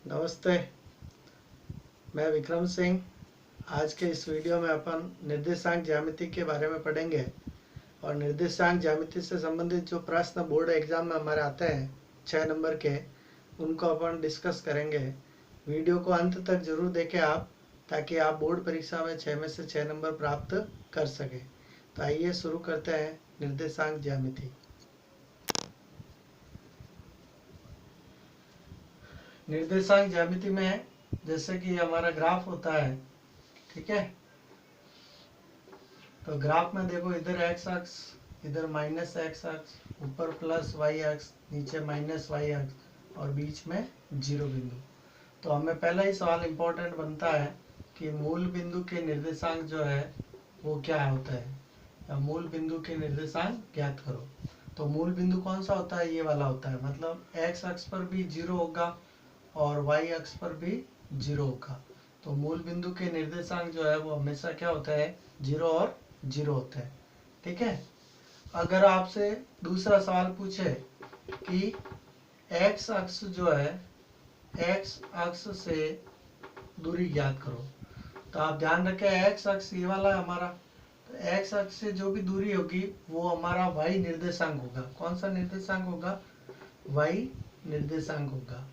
नमस्ते, मैं विक्रम सिंह। आज के इस वीडियो में अपन निर्देशांक ज्यामिति के बारे में पढ़ेंगे और निर्देशांक ज्यामिति से संबंधित जो प्रश्न बोर्ड एग्जाम में हमारे आते हैं 6 नंबर के, उनको अपन डिस्कस करेंगे। वीडियो को अंत तक जरूर देखें आप, ताकि आप बोर्ड परीक्षा में 6 में से 6 नंबर प्राप्त कर सकें। तो आइए शुरू करते हैं निर्देशांक ज्यामिति। निर्देशांक ज्यामिति में जैसे कि हमारा ग्राफ होता है, ठीक है। तो ग्राफ में देखो, इधर एक्स अक्ष, इधर माइनस एक्स अक्ष, ऊपर प्लस वाई अक्ष, नीचे माइनस वाई अक्ष और बीच में जीरो बिंदु। तो हमें पहला ही सवाल इम्पोर्टेंट बनता है कि मूल बिंदु के निर्देशांक जो है वो क्या होता है, या मूल बिंदु के निर्देशांक ज्ञात करो। तो मूल बिंदु कौन सा होता है? ये वाला होता है, मतलब एक्स अक्ष पर भी जीरो होगा और वाई अक्ष पर भी जीरो होगा। तो मूल बिंदु के निर्देशांक जो है वो हमेशा क्या होता है? जीरो और जीरो होता है, ठीक है। अगर आपसे दूसरा सवाल पूछे कि एक्स अक्ष जो है, एक्स अक्ष से दूरी ज्ञात करो, तो आप ध्यान रखें एक्स अक्ष ये वाला है हमारा। तो एक्स अक्ष से जो भी दूरी होगी वो हमारा वाई निर्देशांक होगा। कौन सा निर्देशांक होगा? वाई निर्देशांक होगा।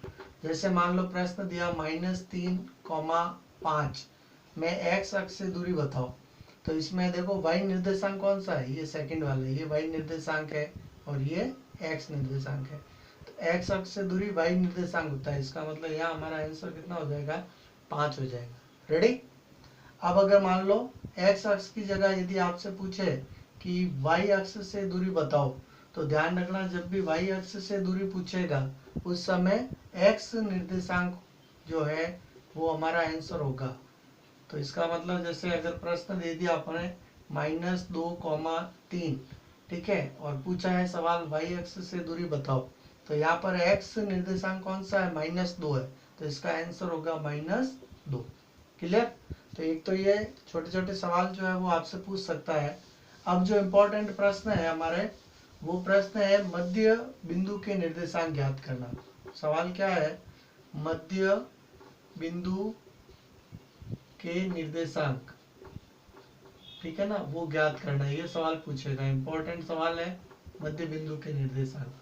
जैसे मान लो प्रश्न दिया -3,5 में एक्स अक्ष से दूरी बताओ, तो इसमें देखो वाई निर्देशांक कौन सा है? ये सेकंड वाला, ये वाई निर्देशांक है और ये एक्स निर्देशांक है। तो एक्स अक्ष से दूरी वाई निर्देशांक होता है। इसका मतलब यहाँ हमारा आंसर कितना हो जाएगा? 5 हो जाएगा। रेडी? अब अगर मान लो एक्स अक्ष की जगह यदि आपसे पूछे कि वाई अक्ष से दूरी बताओ, तो ध्यान रखना जब भी वाई अक्ष से दूरी पूछेगा उस समय एक्स निर्देशांक जो है वो हमारा आंसर होगा। तो इसका मतलब जैसे अगर प्रश्न दे दिया आपने -2,3, ठीक है, और पूछा है सवाल वाई अक्ष से दूरी बताओ, तो यहाँ पर एक्स निर्देशांक कौन सा है? -2 है, तो इसका आंसर होगा -2। क्लियर? तो एक तो ये छोटे छोटे सवाल जो है वो आपसे पूछ सकता है। अब जो इम्पोर्टेंट प्रश्न है हमारे, वो प्रश्न है मध्य बिंदु के निर्देशांक ज्ञात करना। सवाल क्या है? मध्य बिंदु के निर्देशांक, ठीक है ना, वो ज्ञात करना है। ये सवाल पूछेगा, इंपॉर्टेंट सवाल है मध्य बिंदु के निर्देशांक।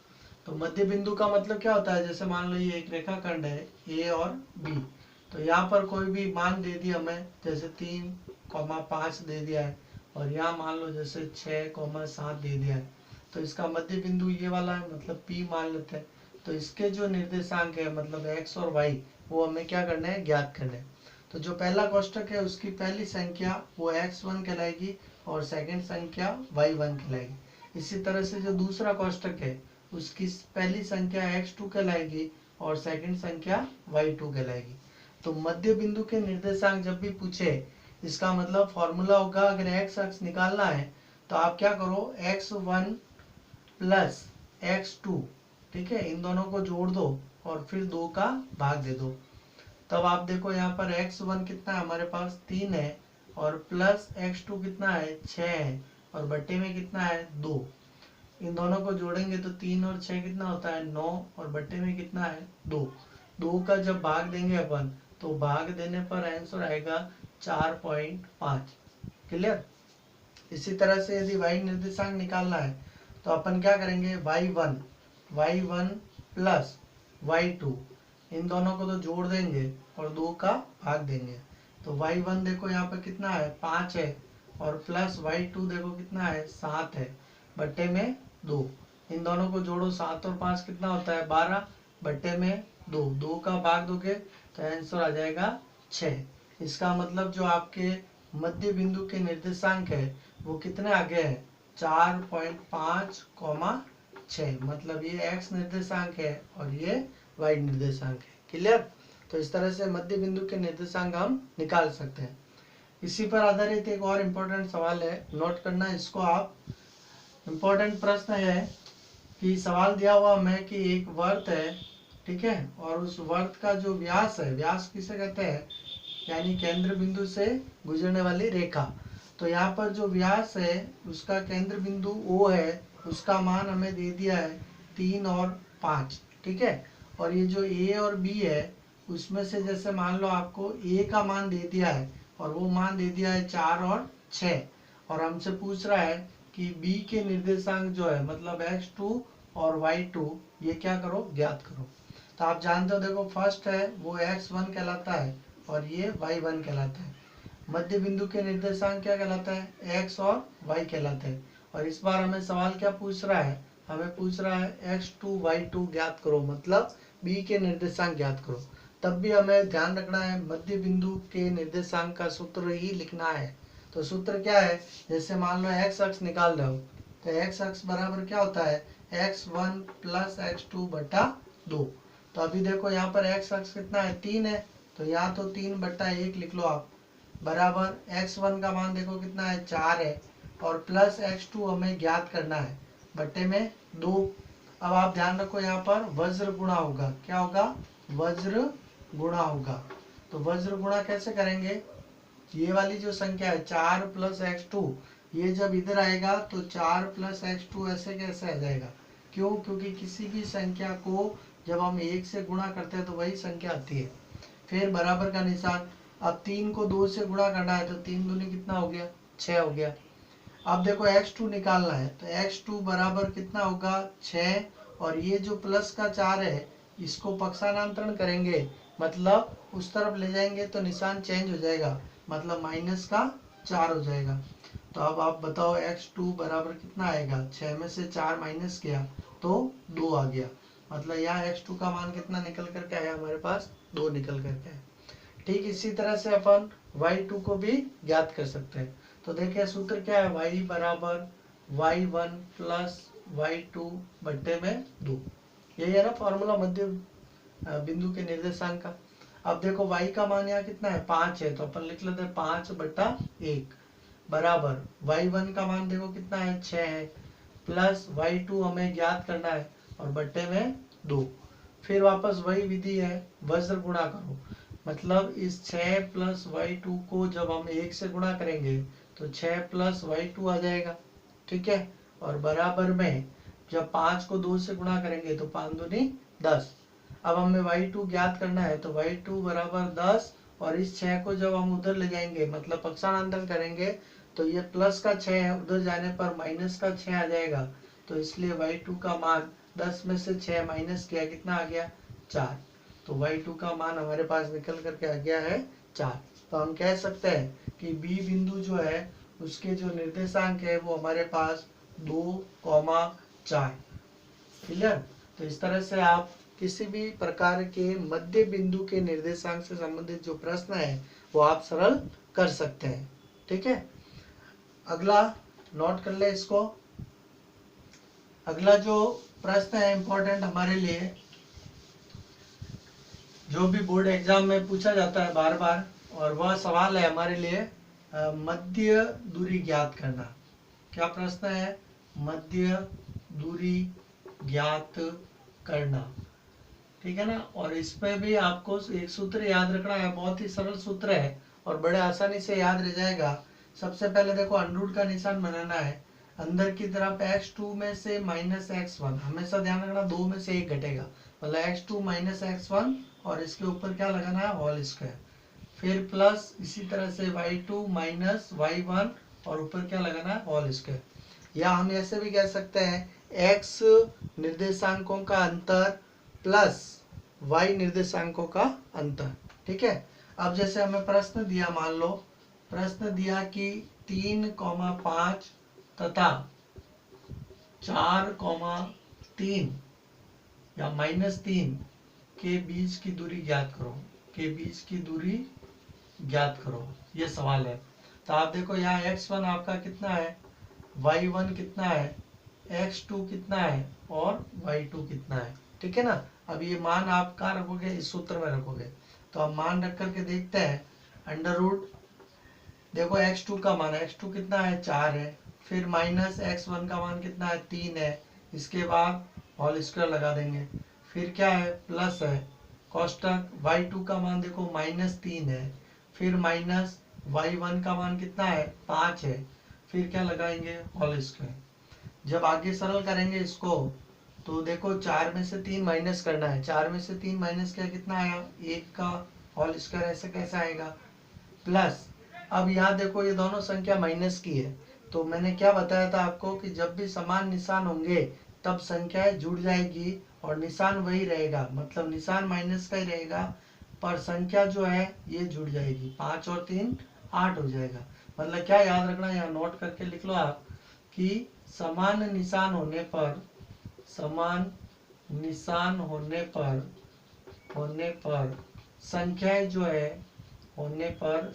तो मध्य बिंदु का मतलब क्या होता है? जैसे मान लो ये एक रेखाखंड है ए और बी, तो यहाँ पर कोई भी मान दे दिया हमें, जैसे 3,5 दे दिया है, और यहाँ मान लो जैसे 6,7 दे दिया है, तो इसका मध्य बिंदु ये वाला है, मतलब P मान लेते हैं। तो इसके जो निर्देशांक है, मतलब x और y, वो हमें क्या करना है? ज्ञात करना है। तो जो पहला कोष्टक है उसकी पहली संख्या वो x1 कहलाएगी और सेकंड संख्या y1 कहलाएगी। इसी तरह से जो दूसरा कोष्टक है उसकी पहली संख्या x2 कहलाएगी और सेकंड संख्या y2 कहलाएगी। तो मध्य बिंदु के निर्देशांक जब भी पूछे, इसका मतलब फॉर्मूला होगा, अगर x अक्ष निकालना है तो आप क्या करो, x1 प्लस x2, ठीक है, इन दोनों को जोड़ दो और फिर 2 का भाग दे दो। तब आप देखो यहाँ पर x1 कितना है हमारे पास? 3 है, और प्लस x2 कितना है? 6 है, और बट्टे में कितना है? 2। इन दोनों को जोड़ेंगे तो 3 और 6 कितना होता है? 9, और बट्टे में कितना है? 2। 2 का जब भाग देंगे अपन, तो भाग देने पर आंसर आएगा 4.5। क्लियर? इसी तरह से यदि y निर्देशांक निकालना है तो अपन क्या करेंगे? y1 प्लस y2, इन दोनों को तो जोड़ देंगे और 2 का भाग देंगे। तो y1 देखो यहाँ पर कितना है? 5 है, और प्लस y2 देखो कितना है? 7 है, बट्टे में 2। इन दोनों को जोड़ो, 7 और 5 कितना होता है? 12, बट्टे में 2। 2 का भाग दोगे तो आंसर आ जाएगा 6। इसका मतलब जो आपके मध्य बिंदु के निर्देशांक है वो कितने आगे है? 4.5, 6। मतलब ये x निर्देशांक है और ये y निर्देशांक है। क्लियर? तो इस तरह से मध्य बिंदु के निर्देशांक हम निकाल सकते हैं। इसी पर आधारित एक और इम्पोर्टेंट सवाल है, नोट करना इसको आप। इम्पोर्टेंट प्रश्न है कि सवाल दिया हुआ हमें कि एक वर्त है, ठीक है, और उस वर्त का जो व्यास है, व्यास किसे कहते हैं? यानी केंद्र बिंदु से गुजरने वाली रेखा। तो यहाँ पर जो व्यास है उसका केंद्र बिंदु O है, उसका मान हमें दे दिया है 3 और 5, ठीक है। और ये जो A और B है उसमें से जैसे मान लो आपको ए का मान दे दिया है और वो मान दे दिया है 4 और 6, और हमसे पूछ रहा है कि बी के निर्देशांक जो है मतलब x2 और y2 ये क्या करो, ज्ञात करो। तो आप जानते हो, देखो फर्स्ट है वो x1 कहलाता है और ये y1 कहलाता है। मध्य बिंदु के निर्देशांक क्या कहलाता है, x और y कहलाते हैं। और इस बार हमें सवाल क्या पूछ रहा है, हमें पूछ रहा है x2 y2 ज्ञात करो, मतलब b के निर्देशांक ज्ञात करो। तब भी हमें ध्यान रखना है मध्य बिंदु के निर्देशांक का सूत्र ही लिखना है। तो सूत्र क्या है, जैसे मान लो x अक्ष निकाल रहे हो तो x अक्ष बराबर क्या होता है, x1 प्लस x2 बटा 2। तो अभी देखो यहाँ पर x अक्ष कितना है, 3 है, तो यहाँ तो 3 बटा 1 लिख लो आप, बराबर x1 का मान देखो कितना है, 4 है, और प्लस x2 हमें ज्ञात करना है, बट्टे में 2। अब आप ध्यान रखो यहाँ पर वज्र गुणा होगा, क्या होगा, वज्र गुणा होगा। तो वज्र गुणा कैसे करेंगे, ये वाली जो संख्या है 4 प्लस x2, ये जब इधर आएगा तो 4 प्लस x2 ऐसे कैसे आ जाएगा, क्यों, क्योंकि किसी भी संख्या को जब हम 1 से गुणा करते हैं तो वही संख्या आती है। फिर बराबर का निशान, अब 3 को 2 से गुणा करना है तो 3 दूनी कितना हो गया, 6 हो गया। अब देखो x2 निकालना है तो x2 बराबर कितना होगा, 6, और ये जो प्लस का 4 है इसको पक्षांतरण करेंगे, मतलब उस तरफ ले जाएंगे तो निशान चेंज हो जाएगा, मतलब माइनस का 4 हो जाएगा। तो अब आप बताओ x2 बराबर कितना आएगा, 6 में से 4 माइनस किया तो 2 आ गया, मतलब यहाँ x2 का मान कितना निकल करके आया हमारे पास, 2 निकल करके आया। ठीक इसी तरह से अपन y2 को भी ज्ञात कर सकते हैं। तो देखिए सूत्र क्या है, y बराबर y1 प्लस y2 बट्टे में 2, यही है ना फॉर्मूला मध्य बिंदु के निर्देशांक का। अब देखो y का मान यहाँ कितना है, 5 है, तो अपन लिख लेते हैं 5 बट्टा 1 बराबर y1 का मान देखो कितना है, 6 है, प्लस y2 हमें ज्ञात करना है और बट्टे में 2। फिर वापस वही विधि है, वज्र गुणा करो, मतलब इस 6 प्लस y2 को जब हम 1 से गुणा करेंगे तो 6 प्लस y2 आ जाएगा, ठीक है, और बराबर में जब 5 को 2 से गुणा करेंगे तो 5 दूनी 10। अब हमें y2 ज्ञात करना है तो y2 बराबर 10, और इस 6 को जब हम उधर ले जाएंगे मतलब पक्षांतरण करेंगे तो ये प्लस का 6 है, उधर जाने पर माइनस का 6 आ जाएगा, तो इसलिए y2 का मान 10 में से 6 माइनस किया कितना आ गया, 4। तो y2 का मान हमारे पास निकल करके आ गया है 4। तो हम कह सकते हैं कि b बिंदु जो है उसके जो निर्देशांक है वो हमारे पास 2,4। क्लियर। तो इस तरह से आप किसी भी प्रकार के मध्य बिंदु के निर्देशांक से संबंधित जो प्रश्न है वो आप सरल कर सकते हैं, ठीक है। अगला नोट कर ले इसको, अगला जो प्रश्न है इम्पोर्टेंट हमारे लिए, जो भी बोर्ड एग्जाम में पूछा जाता है बार बार, और वह सवाल है हमारे लिए मध्य दूरी ज्ञात करना। क्या प्रश्न है, मध्य दूरी ज्ञात करना, ठीक है ना। और इसमें भी आपको एक सूत्र याद रखना है, बहुत ही सरल सूत्र है और बड़े आसानी से याद रह जाएगा। सबसे पहले देखो अंडरूट का निशान बनाना है, अंदर की तरफ x2 में से माइनस x1, हमेशा ध्यान रखना 2 में से 1 घटेगा, मतलब x2 माइनस x1, और इसके ऊपर क्या लगाना है, होल स्क्वायर, फिर प्लस इसी तरह से y2 माइनस y1 और ऊपर क्या लगाना है, होल स्क्वायर। या हम ऐसे भी कह सकते हैं x निर्देशांकों का अंतर प्लस y निर्देशांकों का अंतर, ठीक है। अब जैसे हमें प्रश्न दिया, मान लो प्रश्न दिया कि 3,5 तथा 4,3 या -3 के बीच की दूरी ज्ञात करो, के बीच की दूरी ज्ञात करो, ये सवाल है। तो आप देखो यहाँ x1 आपका कितना है, y1 कितना है, x2 कितना है और y2 कितना है, ठीक है ना। अब ये मान आप कहाँ रखोगे, इस सूत्र में रखोगे। तो हम मान रख करके देखते हैं, अंडर रूट देखो x2 का मान, x2 कितना है, 4 है, फिर माइनस x1 का मान कितना है, 3 है, इसके बाद होल स्क्वायर लगा देंगे, फिर क्या है, प्लस है, कोष्टक y2 का मान देखो -3 है, फिर माइनस y1 का मान कितना है, 5 है, फिर क्या लगाएंगे, होल स्क्वायर। जब आगे सरल करेंगे इसको तो देखो 4 में से 3 माइनस करना है, 4 में से 3 माइनस किया कितना आया, 1 का होल स्क्वायर, ऐसे कैसे आएगा, प्लस। अब यहाँ देखो ये दोनों संख्या माइनस की है, तो मैंने क्या बताया था आपको कि जब भी समान निशान होंगे तब संख्याएं जुड़ जाएगी और निशान वही रहेगा, मतलब निशान माइनस का ही रहेगा पर संख्या जो है ये जुड़ जाएगी, 5 और 3 8 हो जाएगा। मतलब क्या याद रखना, यहाँ नोट करके लिख लो आप कि समान निशान होने पर, समान निशान होने पर संख्याएं जो है, होने पर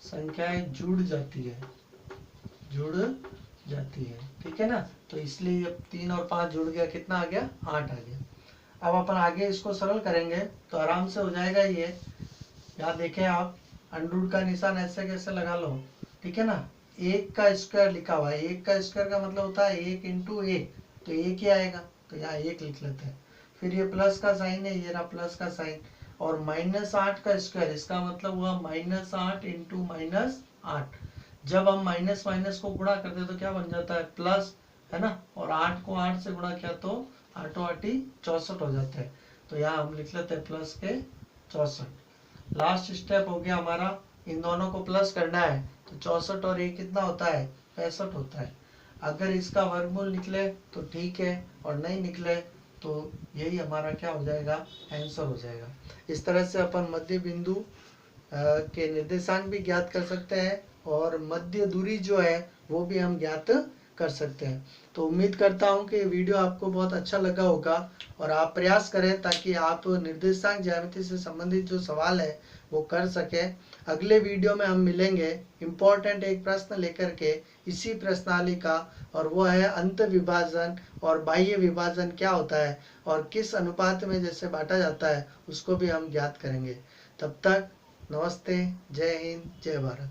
संख्याएं जुड़ जाती है, जुड़ जाती है, ठीक है ना। तो इसलिए अब 3 और 5 जुड़ गया, कितना आ गया, 8 आ गया। अब अपन आगे इसको सरल करेंगे तो आराम से हो जाएगा ये। यहाँ देखें आप, अंडरूट का निशान ऐसे कैसे लगा लो, ठीक है ना। 1 का स्क्वायर लिखा हुआ है, 1 का स्क्वायर का मतलब होता है 1 इंटू 1, तो 1 ही आएगा, तो यहाँ 1 लिख लेते हैं। फिर ये प्लस का साइन है, ये रहा प्लस का साइन, और -8 का स्क्वायर, इसका मतलब हुआ -8 इंटू -8। जब हम माइनस माइनस को गुणा करते हैं तो क्या बन जाता है, प्लस, है ना। और 8 को 8 से गुणा किया तो 8 8 64 हो जाते हैं, तो यहाँ हम लिख लेते हैं प्लस के 64। लास्ट स्टेप हो गया हमारा, इन दोनों को प्लस करना है, तो 64 और 1 कितना होता है, 65 होता है। अगर इसका वर्गमूल निकले तो ठीक है, और नहीं निकले तो यही हमारा क्या हो जाएगा, आंसर हो जाएगा। इस तरह से अपन मध्य बिंदु के निर्देशांक भी ज्ञात कर सकते हैं और मध्य दूरी जो है वो भी हम ज्ञात कर सकते हैं। तो उम्मीद करता हूँ कि वीडियो आपको बहुत अच्छा लगा होगा और आप प्रयास करें ताकि आप निर्देशांक ज्यामिति से संबंधित जो सवाल है वो कर सकें। अगले वीडियो में हम मिलेंगे इम्पोर्टेंट एक प्रश्न लेकर के इसी प्रश्नावली का, और वो है अंत विभाजन और बाह्य विभाजन क्या होता है और किस अनुपात में जैसे बांटा जाता है उसको भी हम ज्ञात करेंगे। तब तक नमस्ते, जय हिंद, जय भारत।